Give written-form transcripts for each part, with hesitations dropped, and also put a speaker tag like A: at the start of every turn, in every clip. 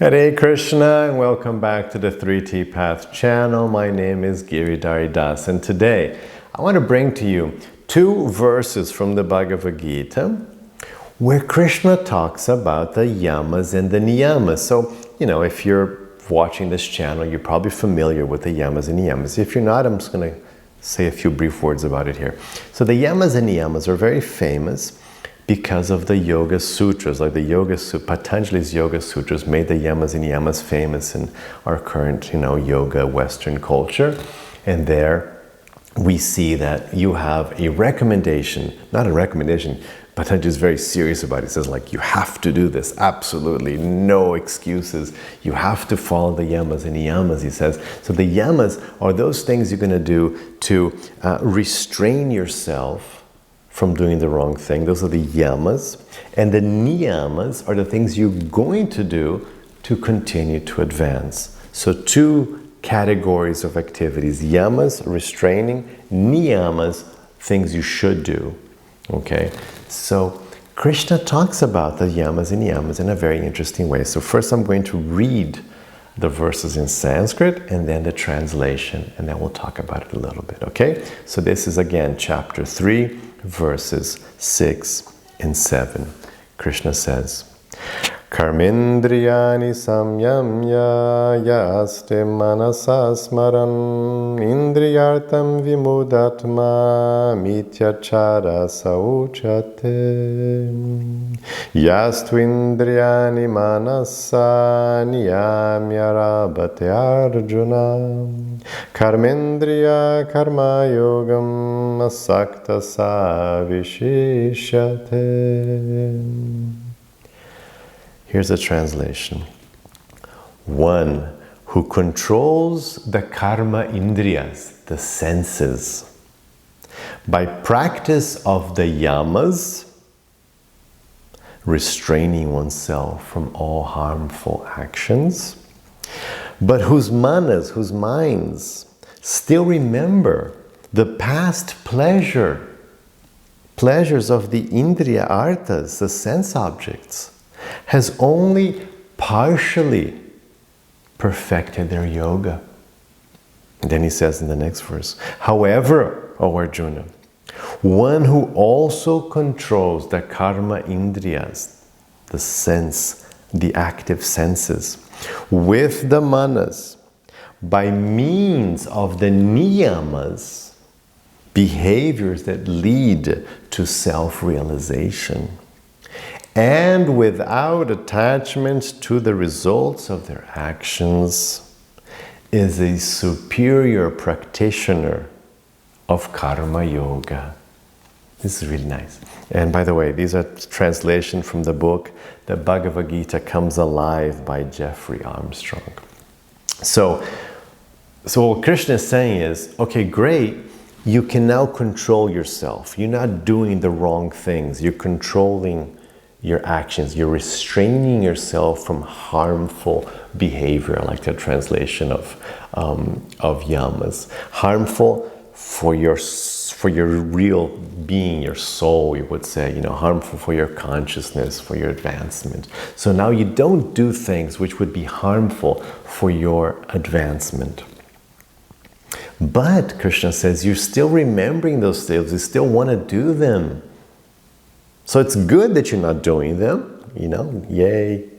A: Hare Krishna and welcome back to the 3T Path channel. My name is Giridhari Das, and today I want to bring to you two verses from the Bhagavad-gita where Krishna talks about the yamas and the niyamas. So, if you're watching this channel, you're probably familiar with the yamas and niyamas. If you're not, I'm just going to say a few brief words about it here. So the yamas and niyamas are very famous because of the Yoga Sutras, like the Patanjali's Yoga Sutras made the yamas and niyamas famous in our current, yoga Western culture. And there we see that you have a recommendation, not a recommendation, Patanjali is very serious about it. He says, you have to do this, absolutely, no excuses. You have to follow the yamas and niyamas, he says. So the yamas are those things you're going to do to restrain yourself from doing the wrong thing. Those are the yamas. And the niyamas are the things you're going to do to continue to advance. So two categories of activities: yamas, restraining; niyamas, things you should do. Okay? So Krishna talks about the yamas and niyamas in a very interesting way. So first I'm going to read the verses in Sanskrit and then the translation, and then we'll talk about it a little bit, okay? So this is again chapter 3, verses 6 and 7. Krishna says, karmendriyāṇi saṁyamya āste manasā smaran indriyārthān vimūḍhātmā mithyācāraḥ ucyate yastu indriyāṇi manasā niyamyārabhate Arjuna karmendriyāṇi asaktaḥ viśiṣyate. Here's a translation. One who controls the karma indriyas, the senses, by practice of the yamas, restraining oneself from all harmful actions, but whose manas, whose minds, still remember the past pleasures of the indriya arthas, the sense objects, has only partially perfected their yoga. And then he says in the next verse, however, O Arjuna, one who also controls the karma indriyas, the sense, the active senses, with the manas, by means of the niyamas, behaviors that lead to self-realization, and without attachment to the results of their actions, is a superior practitioner of karma yoga. This is really nice. And by the way, these are translations from the book The Bhagavad-gita Comes Alive by Jeffrey Armstrong. So what Krishna is saying is, okay, great, you can now control yourself. You're not doing the wrong things. You're controlling your actions. You're restraining yourself from harmful behavior. I like the translation of yamas. Harmful for your real being, your soul, you would say. Harmful for your consciousness, for your advancement. So now you don't do things which would be harmful for your advancement. But Krishna says you're still remembering those things. You still want to do them. So it's good that you're not doing them, yay,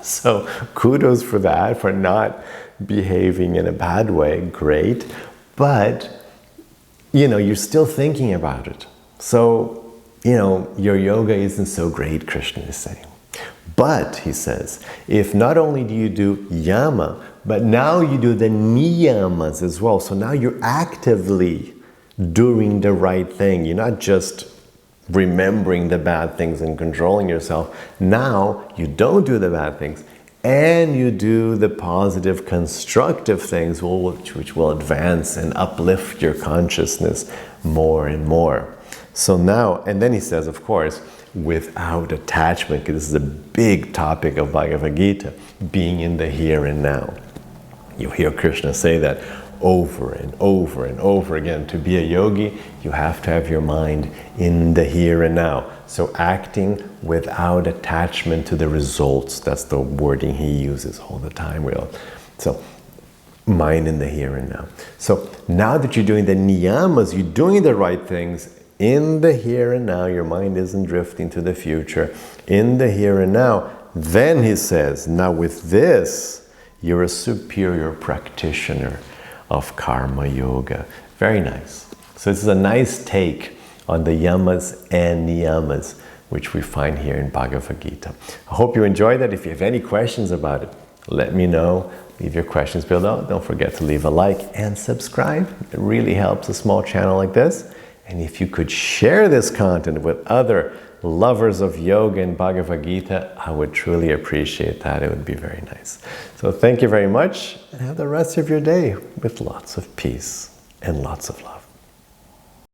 A: So kudos for that, for not behaving in a bad way, great. But, you're still thinking about it. So, your yoga isn't so great, Krishna is saying. But, he says, if not only do you do yama, but now you do the niyamas as well. So now you're actively doing the right thing. You're not just remembering the bad things and controlling yourself. Now you don't do the bad things and you do the positive, constructive things which will advance and uplift your consciousness more and more. So now, and then he says, of course, without attachment, because this is a big topic of Bhagavad-gita, being in the here and now. You hear Krishna say that over and over and over again. To be a yogi, you have to have your mind in the here and now. So acting without attachment to the results. That's the wording he uses all the time. So mind in the here and now. So now that you're doing the niyamas, you're doing the right things in the here and now, your mind isn't drifting to the future, in the here and now, then he says, now with this, you're a superior practitioner of karma yoga. Very nice. So this is a nice take on the yamas and niyamas, which we find here in Bhagavad-gita. I hope you enjoyed that. If you have any questions about it, let me know. Leave your questions below. Don't forget to leave a like and subscribe. It really helps a small channel like this. And if you could share this content with other lovers of yoga and Bhagavad-gita, I would truly appreciate that. It would be very nice. So thank you very much, and have the rest of your day with lots of peace and lots of love.